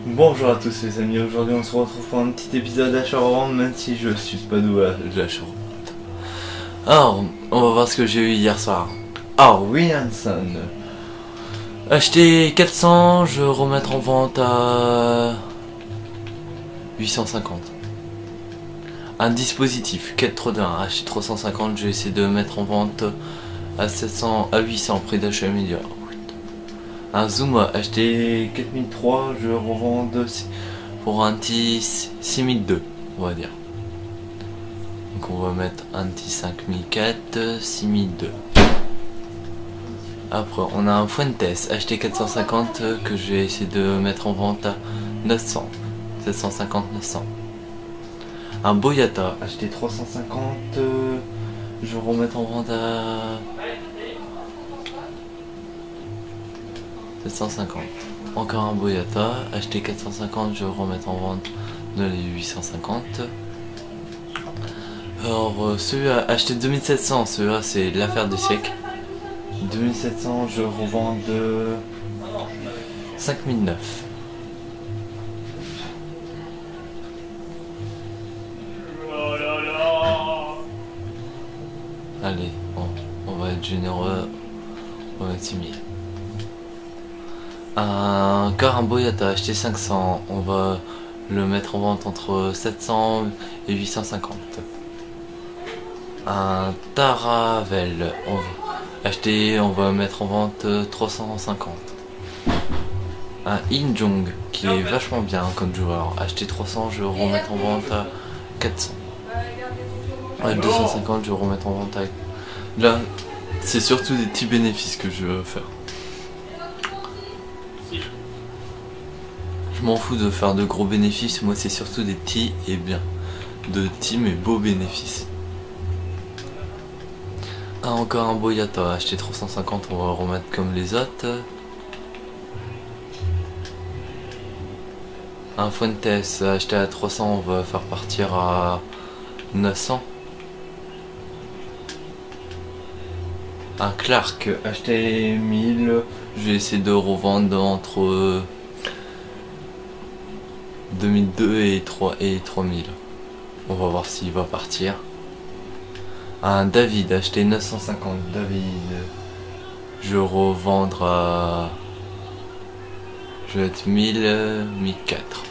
Bonjour à tous les amis, aujourd'hui on se retrouve pour un petit épisode d'achat-revente, même si je suis pas doué à l'achat-revente. Alors, on va voir ce que j'ai eu hier soir. Alors, Williamson. Acheter 400, je vais remettre en vente à 850. Un dispositif, quête trop d'un, acheter 350, je vais essayer de mettre en vente à 700, à 800, prix d'achat immédiat. Un zoom, acheter 4003, je revends pour un petit 6002, on va dire. Donc on va mettre un petit 5004, 6002. Après on a un Fuentes, acheter 450 que je vais essayer de mettre en vente à 900, 750, 900. Un Boyata, acheter 350, je vais remettre en vente à 750. Encore un Boyata, acheter 450, je vais remettre en vente de les 850. Alors celui-là, acheter 2700, celui-là c'est l'affaire du siècle. 2700, je revends de 5009. Allez, on va être généreux, on va mettre 6000. Encore un Boyata, acheter 500, on va le mettre en vente entre 700 et 850. Un Taravel, on va mettre en vente 350. Un Injong qui est vachement bien comme joueur, acheter 300, je vais remettre en vente à 400. 250, je vais remettre en vente à... Là, c'est surtout des petits bénéfices que je veux faire. Je m'en fous de faire de gros bénéfices, moi c'est surtout des petits et bien. De petits mais beaux bénéfices. Encore un Boyata, acheter 350, on va remettre comme les autres. Un Fuentes, acheter à 300, on va faire partir à 900. Un Clark, acheter 1000, je vais essayer de revendre entre 2002 et 3000. On va voir s'il va partir. Un David, acheter 950. David, je vais revendre à... je vais être 1000, 1004.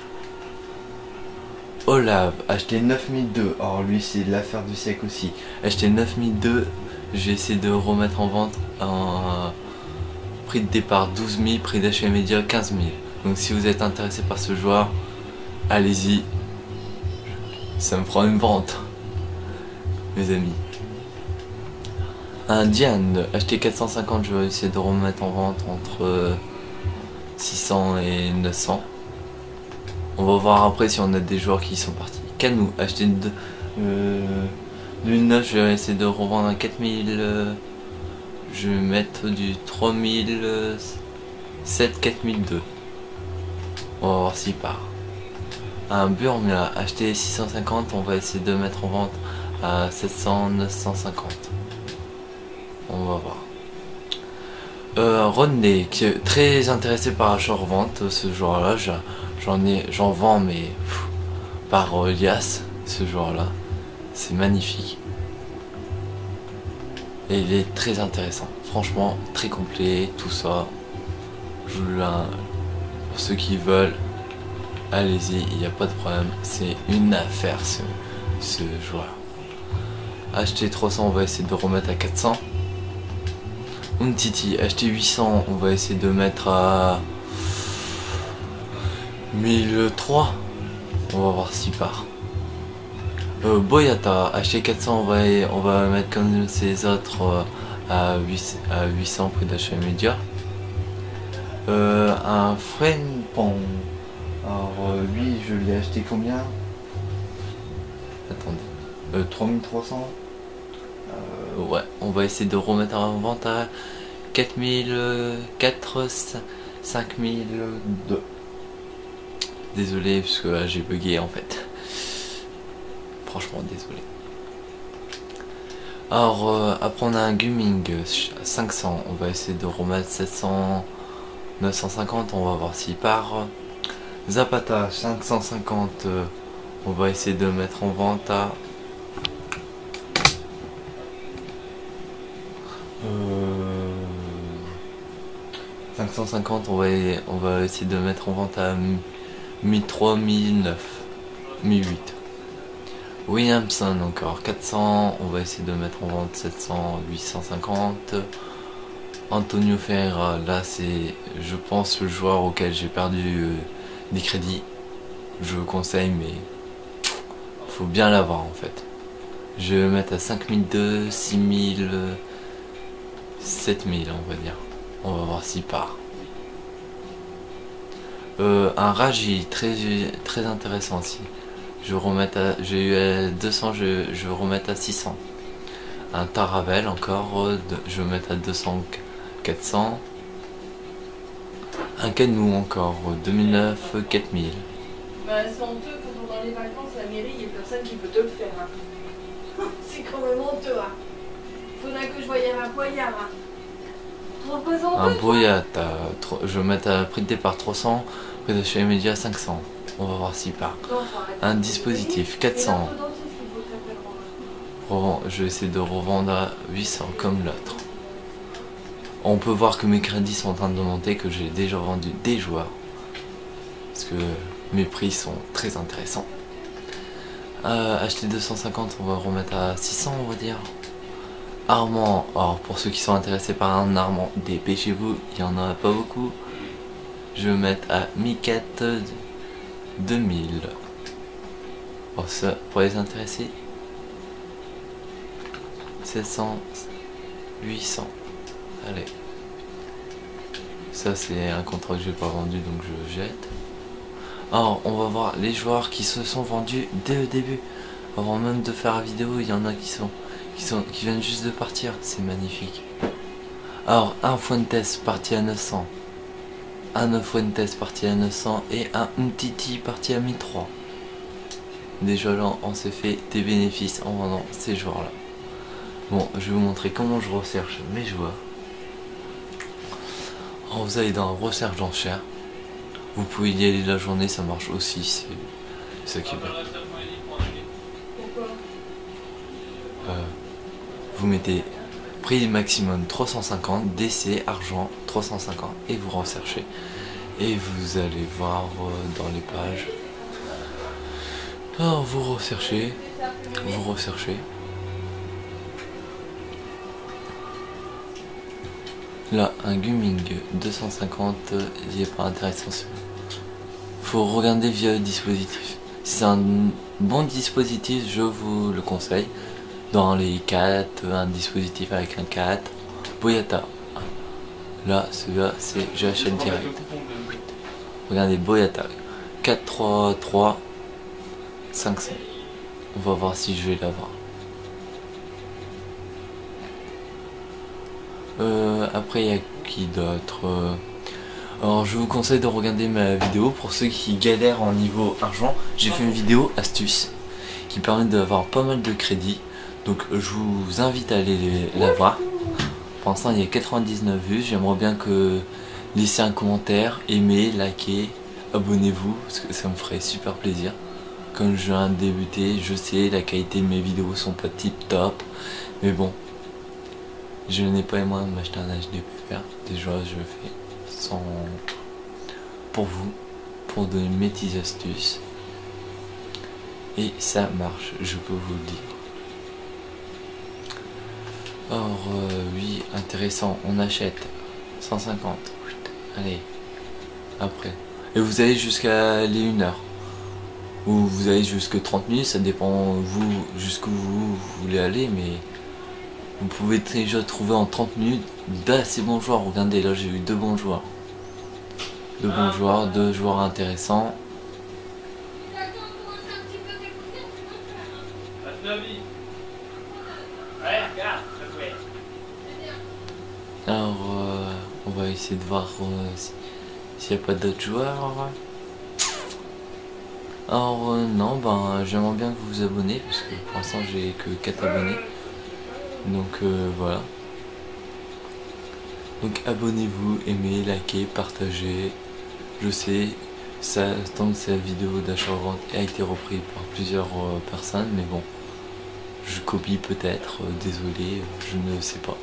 Olave, acheter 9002. Or lui c'est l'affaire du siècle aussi. Acheter 9002, je vais essayer de remettre en vente un prix de départ 12 000, prix d'achat immédiat 15 000. Donc si vous êtes intéressé par ce joueur, allez-y, ça me fera une vente, mes amis. Un Diane, acheter 450, je vais essayer de remettre en vente entre 600 et 900. On va voir après si on a des joueurs qui sont partis. Canou, acheter du 9, je vais essayer de revendre à 4000. Je vais mettre du 3007, 4002. On va voir s'il part. Un Burmia, acheter 650, on va essayer de mettre en vente à 700, 950. On va voir. Rodney, qui est très intéressé par achat-revente, ce joueur-là, j'en vends mais par liasse, ce joueur-là, c'est magnifique. Et il est très intéressant, franchement, très complet, tout ça. Je vous pour ceux qui veulent, allez-y, il n'y a pas de problème, c'est une affaire ce joueur. Acheter 300, on va essayer de remettre à 400. Untiti, acheter 800, on va essayer de mettre à 1003. On va voir s'il part. Boyata, acheter 400, on va mettre comme ces autres à 800 prix d'achat immédiat. Un Friendpong. Alors lui je l'ai acheté combien? Attendez. 3300. Ouais, on va essayer de remettre en vente à 4004, 5002. Désolé parce que là j'ai bugué en fait. Franchement désolé. Alors après on a un Gumming 500, on va essayer de remettre 700, 950, on va voir s'il part. Zapata 550, on va essayer de mettre en vente à 550, on va essayer de mettre en vente à 1003, 1009, 1008. Williamson encore 400, on va essayer de mettre en vente 700, 850. Antonio Ferreira, là c'est je pense le joueur auquel j'ai perdu des crédits. Je vous conseille, mais faut bien l'avoir en fait. Je vais le mettre à 5002, 6000, 7000 on va dire. On va voir s'il part. Un Raji très intéressant aussi. J'ai eu à 200, je vais remettre à 600. Un Taravel encore, je vais mettre à 200, 400. Un Canou encore, 2009, 4000. Bah, c'est honteux quand pendant les vacances, la mairie, il n'y a personne qui peut te le faire. Hein. C'est quand même honteux. Hein. Faudrait que je voyais un poignard. Hein. Un Boyata, je vais mettre à prix de départ 300, prix d'achat immédiat 500. On va voir s'il part. Un dispositif 400. Je vais essayer de revendre à 800 comme l'autre. On peut voir que mes crédits sont en train de monter, que j'ai déjà vendu des joueurs. Parce que mes prix sont très intéressants. Acheter 250, on va remettre à 600 on va dire. Armand, alors pour ceux qui sont intéressés par un Armand, dépêchez-vous, il n'y en a pas beaucoup. Je vais mettre à Miquette 2000. Pour ça, pour les intéressés, 700, 800. Allez. Ça c'est un contrat que j'ai pas vendu donc je jette. Alors on va voir les joueurs qui se sont vendus dès le début. Avant même de faire la vidéo, il y en a qui viennent juste de partir. C'est magnifique. Alors un Fuentes parti à 900. Un Fuentes parti à 900 et un Umtiti parti à 1003. Déjà là on s'est fait des bénéfices en vendant ces joueurs là. Bon, je vais vous montrer comment je recherche mes joueurs. Alors, vous allez dans recherche d'enchères. Vous pouvez y aller la journée, ça marche aussi, c'est ça qui est bien. Vous mettez prix maximum 350, DC, argent 350 et vous recherchez. Et vous allez voir dans les pages. Alors vous recherchez. Là, un Gumming 250, il est pas intéressant celui-là. Faut regarder via le dispositif. Si c'est un bon dispositif, je vous le conseille. Dans les 4, un dispositif avec un 4. Boyata. Là, celui-là, c'est j'achète direct. Regardez, Boyata. 4, 3, 3, 500. On va voir si je vais l'avoir. Après il y a qui d'autre Alors je vous conseille de regarder ma vidéo pour ceux qui galèrent en niveau argent. J'ai fait une vidéo astuce qui permet d'avoir pas mal de crédits. Donc je vous invite à aller la voir. Pour l'instant il y a 99 vues. J'aimerais bien que laissez un commentaire, aimez, likez, abonnez-vous parce que ça me ferait super plaisir. Comme je viens de débuter, je sais la qualité de mes vidéos sont pas tip top, mais bon. Je n'ai pas les moyens de m'acheter un HD PPR. Déjà, je le fais sans pour vous, pour donner mes petites astuces. Et ça marche, je peux vous le dire. Or, oui, intéressant, on achète 150. Allez, après. Et vous allez jusqu'à les 1 heure. Ou vous allez jusqu'à 30 minutes, ça dépend vous jusqu'où vous voulez aller, mais. Vous pouvez déjà trouver en 30 minutes d'assez bons joueurs. Regardez, là j'ai eu 2 bons joueurs. 2 joueurs intéressants. Alors, on va essayer de voir s'il n'y a pas d'autres joueurs. Alors, non, ben j'aimerais bien que vous vous abonnez, parce que pour l'instant j'ai que 4 abonnés. Donc voilà. Donc abonnez-vous, aimez, likez, partagez. Je sais, Ça tombe, cette vidéo d'achat-vente a été reprise par plusieurs personnes, mais bon, je copie peut-être, désolé, je ne sais pas.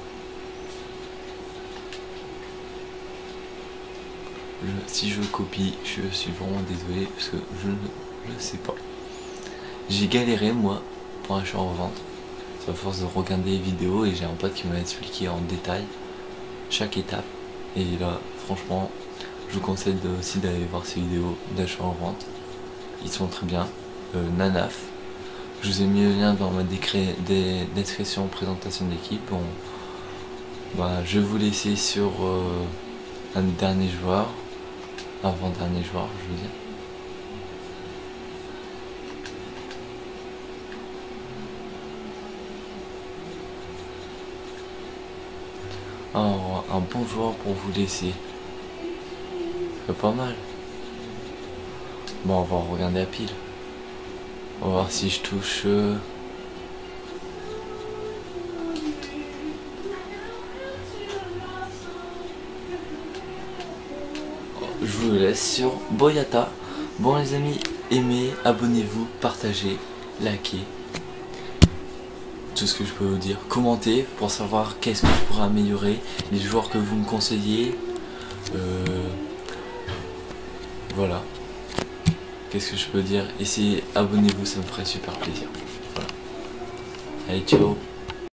Si je copie, je suis vraiment désolé parce que je ne sais pas. J'ai galéré moi pour achat-revente, à force de regarder les vidéos, et j'ai un pote qui m'a expliqué en détail chaque étape. Et là, franchement, je vous conseille aussi d'aller voir ces vidéos d'achat en vente. Ils sont très bien. Nanaf. Je vous ai mis le lien dans ma description présentation d'équipe. Bon, bah, je vais vous laisser sur un dernier joueur. Avant-dernier joueur, je veux dire. Alors, un bon joueur pour vous laisser. C'est pas mal. Bon, on va regarder la pile. On va voir si je touche. Je vous laisse sur Boyata. Bon les amis, aimez, abonnez-vous, partagez, likez. Tout ce que je peux vous dire. Commentez pour savoir qu'est-ce que je pourrais améliorer, les joueurs que vous me conseillez. Voilà. Qu'est-ce que je peux dire? Essayez, abonnez-vous, ça me ferait super plaisir. Voilà. Allez, ciao.